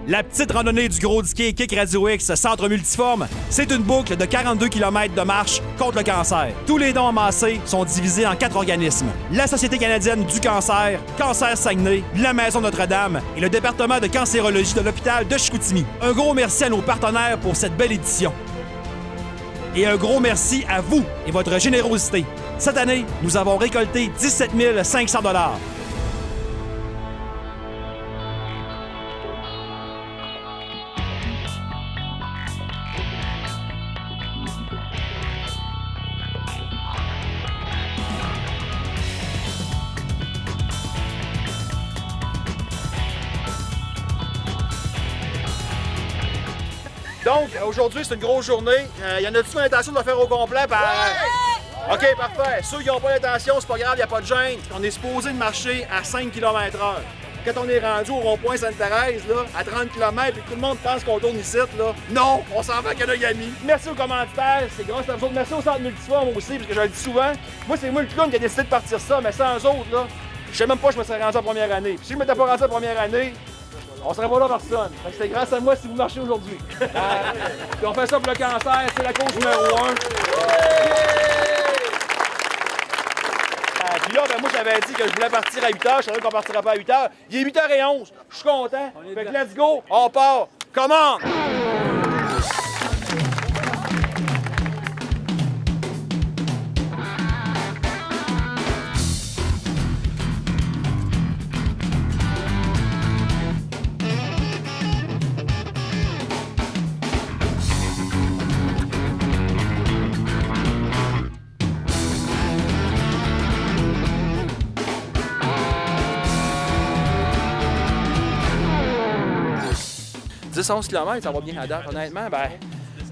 La petite randonnée du Gros Diquet Kick Radio X Centre Multiforme, c'est une boucle de 42 km de marche contre le cancer. Tous les dons amassés sont divisés en 4 organismes. La Société canadienne du cancer, Cancer Saguenay, la Maison Notre-Dame et le département de cancérologie de l'hôpital de Chicoutimi. Un gros merci à nos partenaires pour cette belle édition. Et un gros merci à vous et votre générosité. Cette année, nous avons récolté 17 500 $. Donc, aujourd'hui, c'est une grosse journée. Y en a-tu l'intention de le faire au complet? OK, parfait. Ceux qui n'ont pas l'intention, c'est pas grave, il n'y a pas de gêne. On est supposé de marcher à 5 km/h. Quand on est rendu au rond-point Sainte-Thérèse, là, à 30 km, et que tout le monde pense qu'on tourne ici, là, non, on s'en va à Kanagami. Merci aux commanditaires, c'est grâce à vous autres. Merci au Centre Multiforme aussi, parce que je le dis souvent. Moi, c'est moi le clown qui a décidé de partir ça, mais sans eux autres, là, je sais même pas que je me serais rendu en première année. Puis si je m'étais pas rendu en première année, on serait pas là personne. C'est grâce à moi si vous marchez aujourd'hui. Puis on fait ça pour le cancer, c'est la cause numéro 1. Puis là, ben, moi j'avais dit que je voulais partir à 8h, je savais qu'on partirait pas à 8h. Il est 8h11, je suis content. Fait que let's go, on part. Commande! « 10-11 km, ça va bien à date. Honnêtement, ben,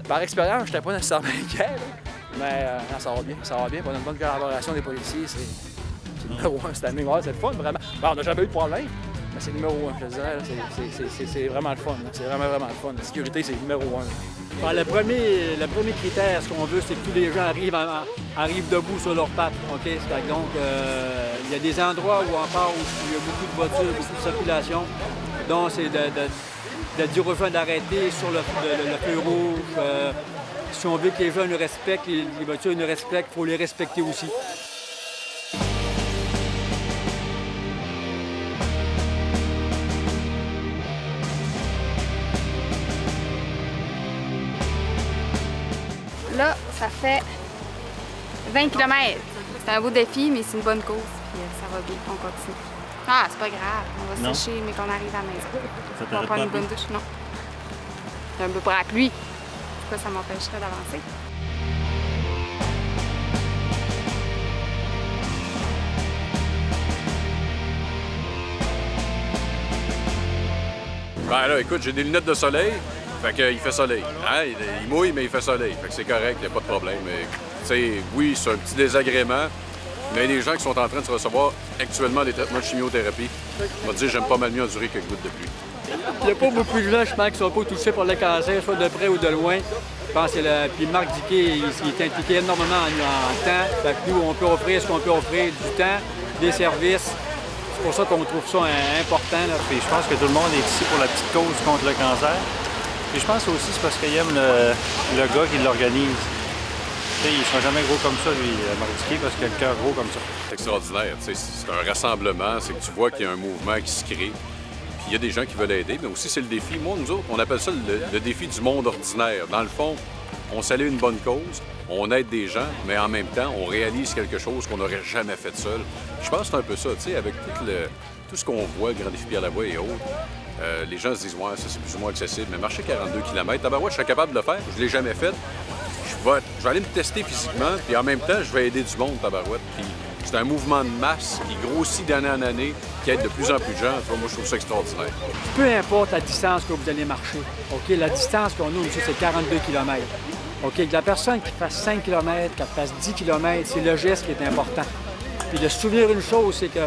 par expérience, je n'étais pas nécessairement inquiet. Mais non, ça va bien. On a une bonne collaboration des policiers. C'est le numéro 1 cette année. Ouais, c'est le fun, vraiment. Ben, on n'a jamais eu de problème, mais c'est le numéro 1, je te dirais. C'est vraiment le fun. C'est vraiment le fun. La sécurité, c'est le numéro 1. Ben, le premier critère, ce qu'on veut, c'est que tous les gens arrivent debout sur leurs pattes. Okay? Donc, il y a des endroits où encore où il y a beaucoup de voitures, beaucoup de circulation. Donc, c'est de dire aux gens d'arrêter sur le feu rouge. Si on veut que les gens nous respectent, les voitures nous respectent, il faut les respecter aussi. Là, ça fait 20 km. C'est un beau défi, mais c'est une bonne cause. Puis ça va bien, on continue. Ah, c'est pas grave, on va sécher, mais qu'on arrive à la maison. On va prendre une bonne douche, non. J'ai un peu peur à la pluie. Pourquoi ça m'empêcherait d'avancer? Ben là, écoute, j'ai des lunettes de soleil, fait qu'il fait soleil. Hein? Il mouille, mais il fait soleil, fait que c'est correct, il n'y a pas de problème. Mais, tu sais, oui, c'est un petit désagrément. Mais il y a des gens qui sont en train de se recevoir actuellement des traitements de chimiothérapie. On va dire j'aime pas mal mieux endurer quelques gouttes de pluie. Il n'y a pas beaucoup de gens, je pense, qui ne sont pas touchés par le cancer, soit de près ou de loin. Je pense que puis Marc Diquet, il est impliqué énormément en temps. Fait que nous, on peut offrir ce qu'on peut offrir, du temps, des services. C'est pour ça qu'on trouve ça important. Là. Puis je pense que tout le monde est ici pour la petite cause contre le cancer. Puis je pense aussi que c'est parce qu'il aime le gars qui l'organise. Il ne sera jamais gros comme ça, lui, Marc Diquet, parce qu'il a le cœur gros comme ça. C'est extraordinaire. C'est un rassemblement. C'est que tu vois qu'il y a un mouvement qui se crée. Puis il y a des gens qui veulent aider, mais aussi c'est le défi. Moi, nous autres, on appelle ça le défi du monde ordinaire. Dans le fond, on salue une bonne cause, on aide des gens, mais en même temps, on réalise quelque chose qu'on n'aurait jamais fait seul. Je pense que c'est un peu ça, tu sais, avec tout ce qu'on voit, Grand Défi Pierre-Lavoie et autres. Les gens se disent, ouais, ça c'est plus ou moins accessible, mais marcher 42 km, tabarouette, je serais capable de le faire, je ne l'ai jamais fait. Je vais aller me tester physiquement, puis en même temps, je vais aider du monde, tabarouette. Puis c'est un mouvement de masse qui grossit d'année en année, qui aide de plus en plus de gens. Moi, je trouve ça extraordinaire. Peu importe la distance que vous allez marcher, OK, la distance qu'on a ici, c'est 42 km. OK, que la personne qui fasse 5 km, qu'elle fasse 10 km, c'est le geste qui est important. Puis de se souvenir une chose, c'est que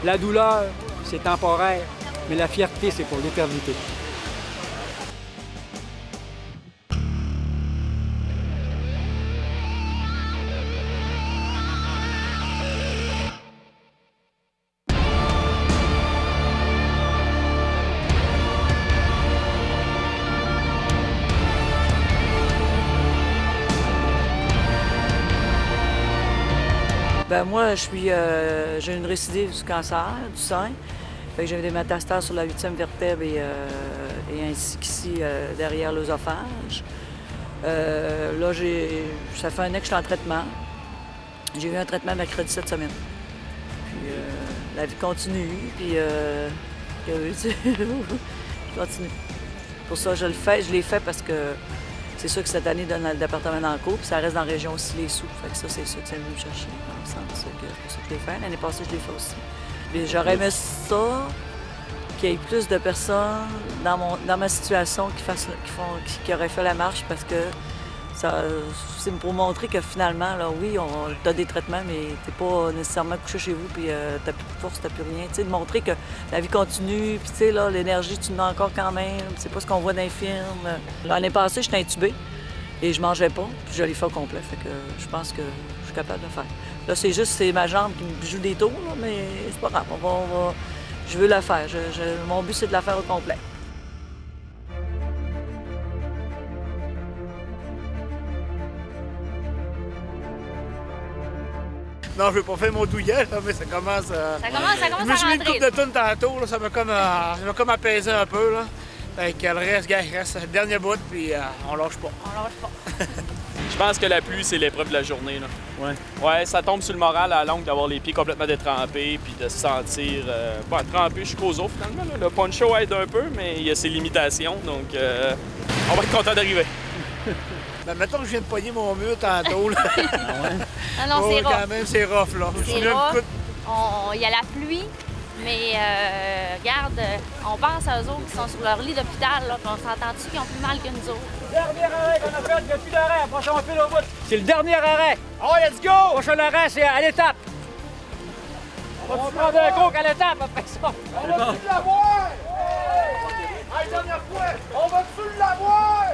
la douleur, c'est temporaire, mais la fierté, c'est pour l'éternité. Ben moi, j'ai une récidive du cancer du sein. Fait que j'ai des métastases sur la 8e vertèbre et ainsi qu'ici derrière l'œsophage. Là, ça fait un an que je suis en traitement. J'ai eu un traitement mercredi cette semaine. Puis la vie continue, puis je continue. Pour ça, je l'ai fait parce que c'est sûr que cette année, dans le département d'Ancourt, puis ça reste dans la région aussi, les sous. Fait que ça, c'est sûr que ça venu me chercher. C'est pour ça que je l'ai fait. L'année passée, je l'ai fait aussi. Puis j'aurais aimé ça, qu'il y ait plus de personnes dans ma situation qui auraient fait la marche parce que c'est pour montrer que finalement, là, oui, tu as des traitements, mais tu n'es pas nécessairement couché chez vous, puis tu n'as plus de force, tu n'as plus rien. T'sais, de montrer que la vie continue, puis tu sais, là, l'énergie, tu en as encore quand même. C'est pas ce qu'on voit dans les films. L'année passée, j'étais intubée et je mangeais pas, puis je l'ai fait au complet. Fait que je pense que je suis capable de le faire. Là, c'est ma jambe qui me joue des tours, là, mais c'est pas grave. Je veux la faire. Mon but, c'est de la faire au complet. Non, je vais pas faire mon douillet, là, mais ça commence à... Ça commence à je me suis mis une couple de tonnes tantôt, là, ça m'a comme apaisé un peu. Là. Fait que le reste, gars, il reste le dernier bout, puis on lâche pas. On lâche pas. Je pense que la pluie, c'est l'épreuve de la journée. Là. Ouais, ça tombe sur le moral à la longue d'avoir les pieds complètement détrempés, puis de se sentir pas trempé jusqu'aux os finalement. Là. Le poncho aide un peu, mais il y a ses limitations, donc on va être content d'arriver. Ben, mettons que je viens de pogner mon mur tantôt. Là. Non, c'est rough. Quand même, c'est rough, là. C'est rough. Il y a la pluie, mais regarde, on pense à eux autres qui sont sur leur lit d'hôpital, là, puis on s'entend-tu qu'ils ont plus mal que nous autres? Dernier arrêt qu'on a fait, il n'y a plus d'arrêt. Après ça, on file au bout. C'est le dernier arrêt. Oh, let's go! Le prochain arrêt, c'est à l'étape. On va prendre un coke à l'étape après ça. On va-tu l'avoir? Hey, dernière fois! On va-tu l'avoir?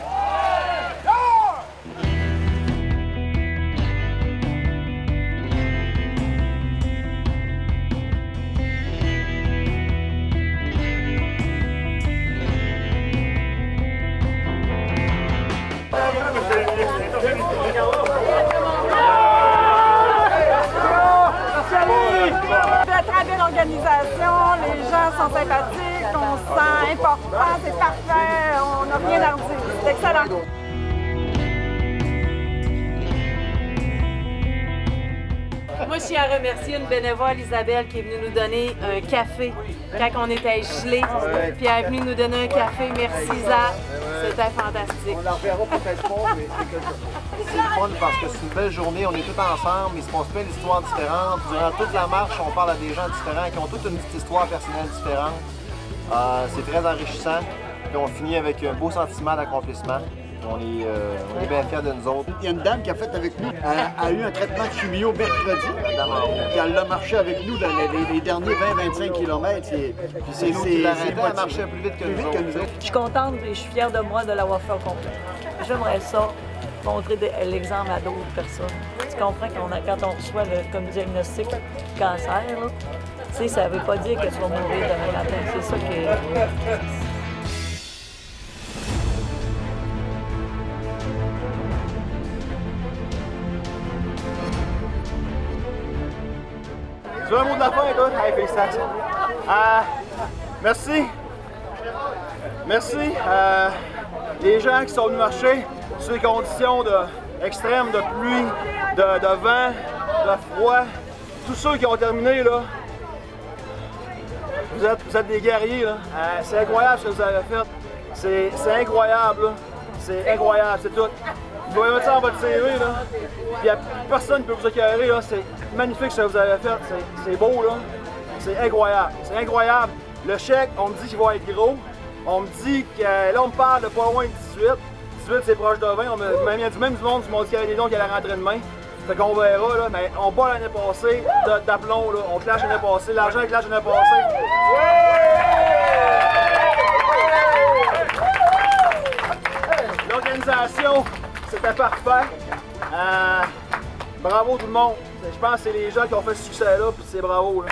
Très belle organisation, les gens sont sympathiques, on se sent important, c'est parfait, on n'a rien à redire, c'est excellent. Moi, je tiens à remercier une bénévole, Isabelle, qui est venue nous donner un café quand on était gelés. Puis elle est venue nous donner un café. Merci, Isa. C'était fantastique. On la reverra peut-être pas, mais c'est le fun parce que c'est une belle journée. On est tous ensemble. Il se passe plein d'histoires différentes. Durant toute la marche, on parle à des gens différents qui ont toute une petite histoire personnelle différente. C'est très enrichissant. Puis on finit avec un beau sentiment d'accomplissement. On est bien fiers de nous autres. Il y a une dame qui a fait avec nous, a eu un traitement de chimio mercredi. Puis elle l'a marché avec nous dans les derniers 20-25 km. C'est nous qui l'arrêtons à marcher plus vite que nous autres. Je suis contente et je suis fière de moi de l'avoir fait au complet. J'aimerais ça, montrer l'exemple à d'autres personnes. Tu comprends quand on reçoit comme diagnostic cancer, là, ça ne veut pas dire que tu vas mourir demain matin. C'est ça que... Tu veux un mot de la fin, toi? Hey, félicitations. Merci. Merci. Les gens qui sont venus marcher sur les conditions extrêmes de pluie, de vent, de froid. Tous ceux qui ont terminé, là, vous êtes des guerriers. Là. C'est incroyable ce que vous avez fait. C'est incroyable. Là. C'est incroyable, c'est tout. Vous pouvez mettre ça dans votre CV, là. Puis personne ne peut vous éclairer, là. C'est magnifique ce que vous avez fait. C'est beau, là. C'est incroyable. C'est incroyable. Le chèque, on me dit qu'il va être gros. On me dit que là, on me parle de pas loin de 18. 18, c'est proche de 20. Il y a même du monde qui m'ont dit qu'il y avait des dons qui allaient rentrer demain. Fait qu'on verra, là. Mais on bat l'année passée d'aplomb, là. On clash l'année passée. L'argent clash l'année passée. L'organisation, c'était parfait. Bravo tout le monde. Je pense que c'est les gens qui ont fait ce succès-là, puis c'est bravo. Là.